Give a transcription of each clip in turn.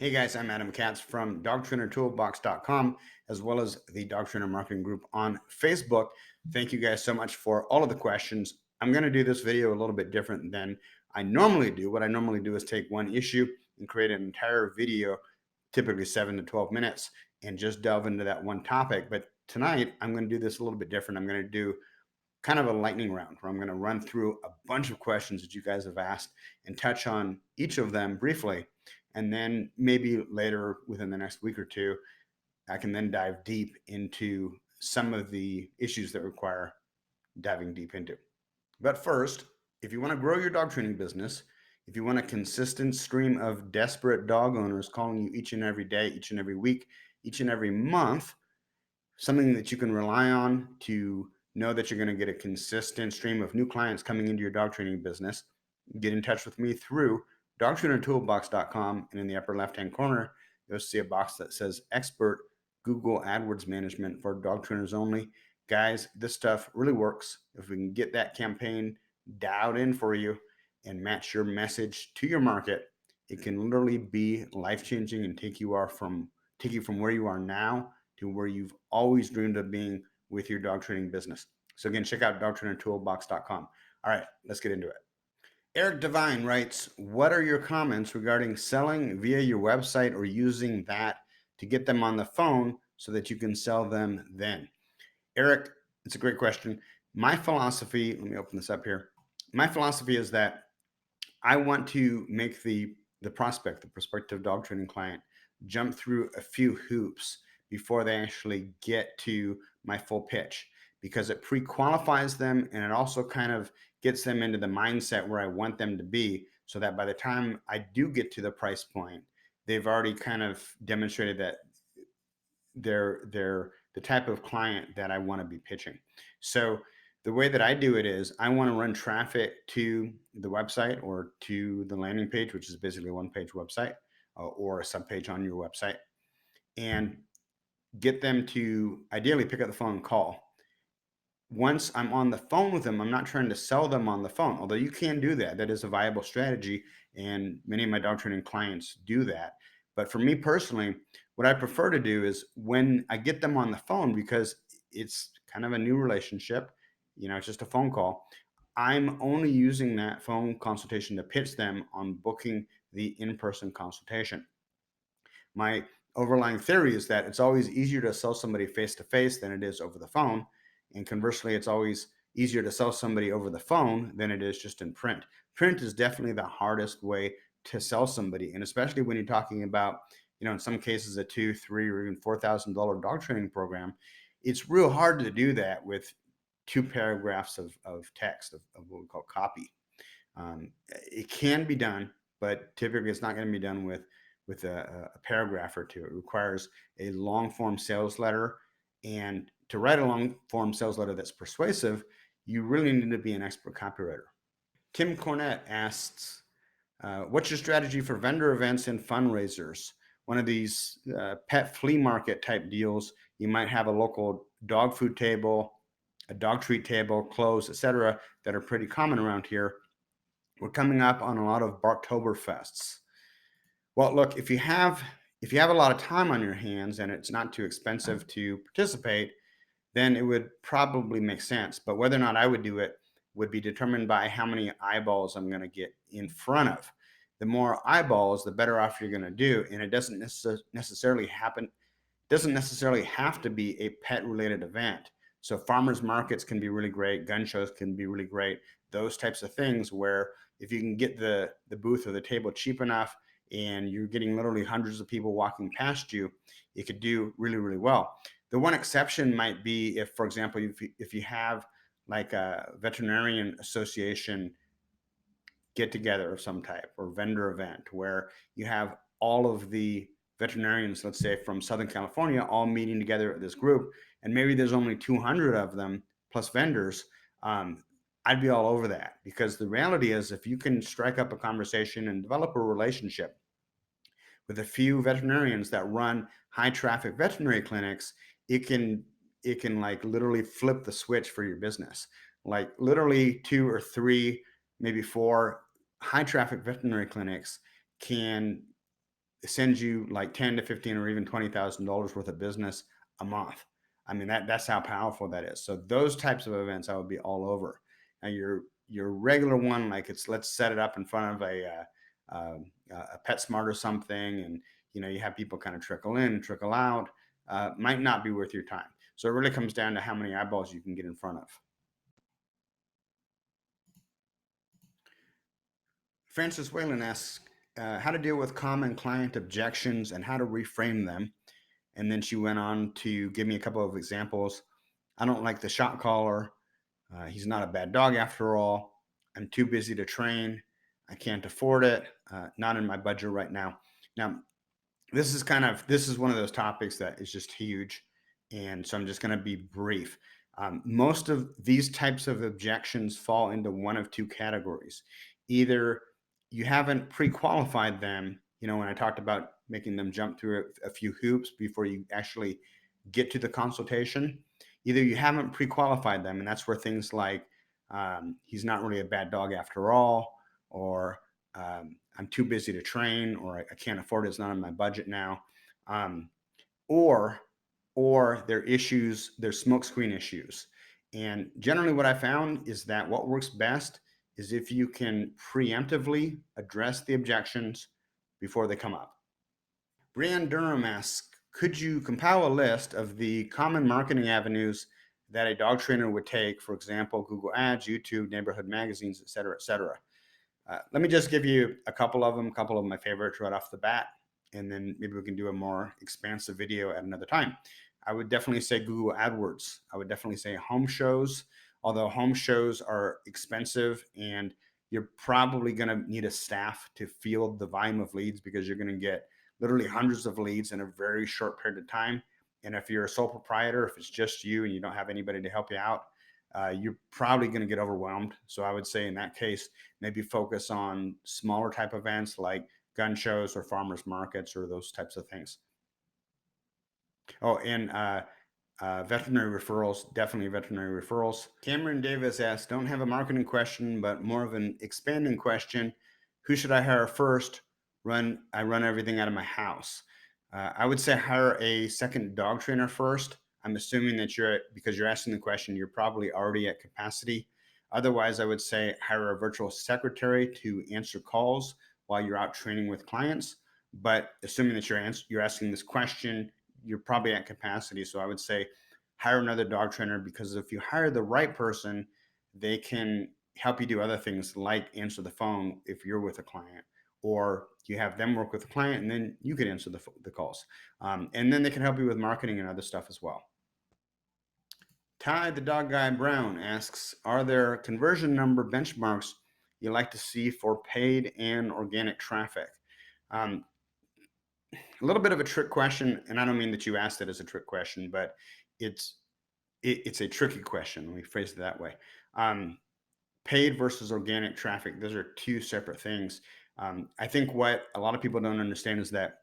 Hey guys, I'm Adam Katz from dogtrainertoolbox.com, as well as the Dog Trainer Marketing Group on Facebook. Thank you guys so much for all of the questions. I'm going to do this video a little bit different than I normally do. What I normally do is take one issue and create an entire video, typically 7 to 12 minutes, and just delve into that one topic. But tonight, I'm going to do this a little bit different. I'm going to do kind of a lightning round where I'm going to run through a bunch of questions that you guys have asked and touch on each of them briefly. And then maybe later within the next week or two, I can then dive deep into some of the issues that require diving deep into. But first, if you want to grow your dog training business, if you want a consistent stream of desperate dog owners calling you each and every day, each and every week, each and every month, something that you can rely on to know that you're going to get a consistent stream of new clients coming into your dog training business, get in touch with me through dogtrainertoolbox.com. And in the upper left hand corner, you'll see a box that says Expert Google AdWords Management for dog trainers only. Guys, this stuff really works. If we can get that campaign dialed in for you and match your message to your market, it can literally be life changing and take you from where you are now to where you've always dreamed of being with your dog training business. So again, check out dogtrainertoolbox.com. All right, let's get into it. Eric Devine writes, what are your comments regarding selling via your website or using that to get them on the phone so that you can sell them then? Eric, it's a great question. My philosophy, let me open this up here. My philosophy is that I want to make the prospect, the prospective dog training client, jump through a few hoops before they actually get to my full pitch, because it pre-qualifies them and it also kind of gets them into the mindset where I want them to be, so that by the time I do get to the price point, they've already kind of demonstrated that they're the type of client that I want to be pitching. So the way that I do it is I want to run traffic to the website or to the landing page, which is basically a one-page website or a subpage on your website, and get them to ideally pick up the phone and call. Once I'm on the phone with them, I'm not trying to sell them on the phone, although you can do that. That is a viable strategy, and many of my dog training clients do that. But for me personally, what I prefer to do is when I get them on the phone, because it's kind of a new relationship, it's just a phone call. I'm only using that phone consultation to pitch them on booking the in-person consultation. My overlying theory is that it's always easier to sell somebody face to face than it is over the phone. And conversely, it's always easier to sell somebody over the phone than it is just in print. Print is definitely the hardest way to sell somebody. And especially when you're talking about, in some cases, a $2, $3, or even $4,000 dog training program, it's real hard to do that with two paragraphs of text, of what we call copy. It can be done, but typically it's not going to be done with a paragraph or two. It requires a long form sales letter. And to write a long form sales letter that's persuasive, you really need to be an expert copywriter. Tim Cornett asks, what's your strategy for vendor events and fundraisers? One of these pet flea market type deals, you might have a local dog food table, a dog treat table, clothes, etc., that are pretty common around here. We're coming up on a lot of Barktoberfests. Well, look, if you have a lot of time on your hands and it's not too expensive to participate, then it would probably make sense. But whether or not I would do it would be determined by how many eyeballs I'm going to get in front of. The more eyeballs, the better off you're going to do, and it doesn't necessarily have to be a pet related event. So farmers markets can be really great, gun shows can be really great, those types of things where if you can get the booth or the table cheap enough and you're getting literally hundreds of people walking past you, it could do really, really well. The one exception might be if, for example, if you have like a veterinarian association get together of some type or vendor event where you have all of the veterinarians, let's say from Southern California, all meeting together at this group, and maybe there's only 200 of them plus vendors. I'd be all over that, because the reality is if you can strike up a conversation and develop a relationship with a few veterinarians that run high traffic veterinary clinics, it can like literally flip the switch for your business. Like literally two or three, maybe four high traffic veterinary clinics can sends you like 10 to 15 or even $20,000 worth of business a month. I mean, that's how powerful that is. So those types of events I would be all over. Now your regular one, like it's, let's set it up in front of a PetSmart or something, and you have people kind of trickle in, trickle out, might not be worth your time. So it really comes down to how many eyeballs you can get in front of. Francis Whalen asks how to deal with common client objections and how to reframe them. And then she went on to give me a couple of examples. I don't like the shot caller. He's not a bad dog after all. I'm too busy to train. I can't afford it. Not in my budget right now. Now, this is one of those topics that is just huge, and so I'm just going to be brief. Most of these types of objections fall into one of two categories. Either you haven't pre-qualified them, when I talked about making them jump through a few hoops before you actually get to the consultation. Either you haven't pre-qualified them, and that's where things like he's not really a bad dog after all, or I'm too busy to train, or I can't afford it, it's not in my budget now, um, or their issues, their smokescreen issues. And generally, what I found is that what works best is if you can preemptively address the objections before they come up. Brianne Durham asks, could you compile a list of the common marketing avenues that a dog trainer would take? For example, Google Ads, YouTube, neighborhood magazines, et cetera, et cetera. Let me just give you a couple of them, a couple of my favorites right off the bat, and then maybe we can do a more expansive video at another time. I would definitely say Google AdWords. I would definitely say home shows, although home shows are expensive and you're probably going to need a staff to field the volume of leads because you're going to get literally hundreds of leads in a very short period of time. And if you're a sole proprietor, if it's just you and you don't have anybody to help you out, you're probably going to get overwhelmed. So I would say in that case, maybe focus on smaller type events like gun shows or farmers markets or those types of things. Oh, and veterinary referrals, definitely veterinary referrals. Cameron Davis asks, don't have a marketing question, but more of an expanding question. Who should I hire first? I run everything out of my house. I would say hire a second dog trainer first. I'm assuming that because you're asking the question, you're probably already at capacity. Otherwise, I would say hire a virtual secretary to answer calls while you're out training with clients. But assuming that you're asking this question, you're probably at capacity. So I would say hire another dog trainer, because if you hire the right person, they can help you do other things like answer the phone if you're with a client, or you have them work with the client and then you can answer the calls. And then they can help you with marketing and other stuff as well. Ty the Dog Guy Brown asks, are there conversion number benchmarks you like to see for paid and organic traffic? A little bit of a trick question, and I don't mean that you asked it as a trick question, but it's a tricky question. Let me phrase it that way. Paid versus organic traffic, those are two separate things. I think what a lot of people don't understand is that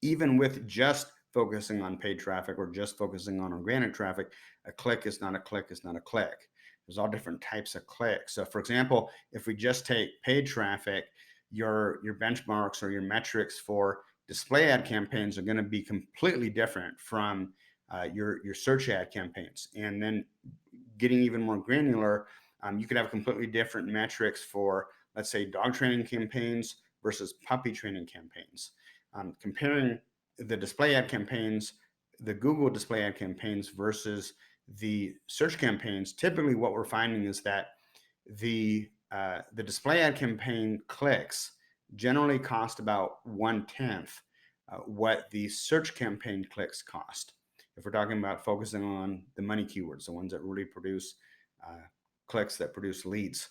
even with just focusing on paid traffic or just focusing on organic traffic, a click is not a click is not a click. There's all different types of clicks. So for example, if we just take paid traffic, your benchmarks or your metrics for display ad campaigns are going to be completely different from your search ad campaigns. And then getting even more granular, you could have completely different metrics for, let's say, dog training campaigns versus puppy training campaigns. Comparing the display ad campaigns, the Google display ad campaigns versus the search campaigns, typically what we're finding is that the display ad campaign clicks generally cost about 1/10 what the search campaign clicks cost. If we're talking about focusing on the money keywords, the ones that really produce clicks, that produce leads.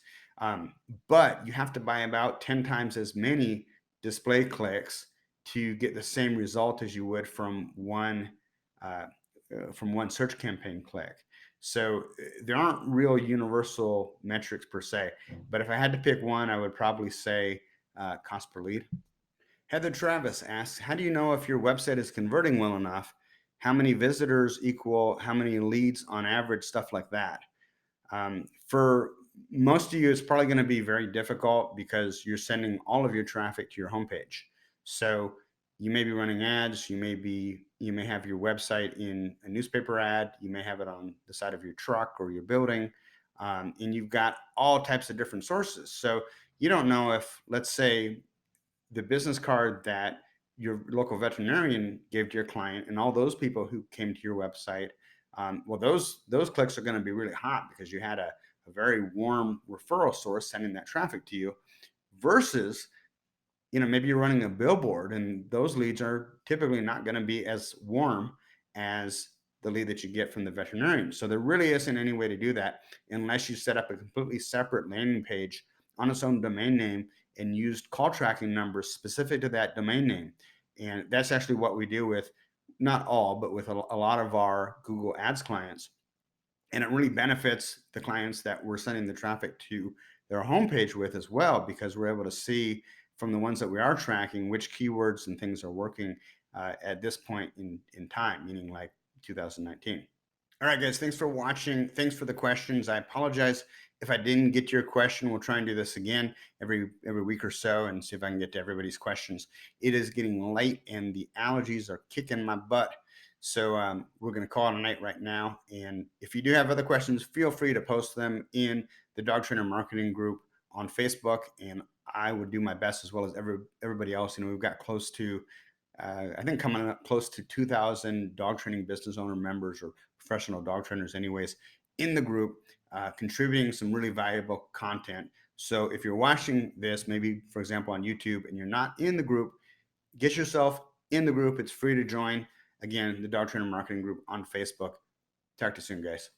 But you have to buy about 10 times as many display clicks to get the same result as you would from one search campaign click. So there aren't real universal metrics per se, but if I had to pick one, I would probably say cost per lead. Heather Travis asks, how do you know if your website is converting well enough? How many visitors equal how many leads on average, stuff like that. For most of you, it's probably going to be very difficult because you're sending all of your traffic to your homepage. So you may be running ads, you may have your website in a newspaper ad, you may have it on the side of your truck or your building, and you've got all types of different sources. So you don't know if, let's say, the business card that your local veterinarian gave to your client and all those people who came to your website, well, those clicks are going to be really hot because you had a very warm referral source sending that traffic to you, versus, maybe you're running a billboard and those leads are typically not going to be as warm as the lead that you get from the veterinarian. So there really isn't any way to do that unless you set up a completely separate landing page on its own domain name and used call tracking numbers specific to that domain name. And that's actually what we do with, not all, but with a lot of our Google Ads clients. And it really benefits the clients that we're sending the traffic to their homepage with as well, because we're able to see from the ones that we are tracking which keywords and things are working at this point in time, meaning like 2019. All right, guys, thanks for watching. Thanks for the questions. I apologize if I didn't get to your question. We'll try and do this again every week or so and see if I can get to everybody's questions. It is getting late and the allergies are kicking my butt. So we're going to call it a night right now. And if you do have other questions, feel free to post them in the Dog Trainer Marketing Group on Facebook, and I would do my best, as well as everybody else. We've got close to, I think, coming up close to 2,000 dog training business owner members, or professional dog trainers anyways, in the group, contributing some really valuable content. So if you're watching this, maybe for example on YouTube, and you're not in the group, get yourself in the group. It's free to join. Again, the Dog Trainer Marketing Group on Facebook. Talk to you soon, guys.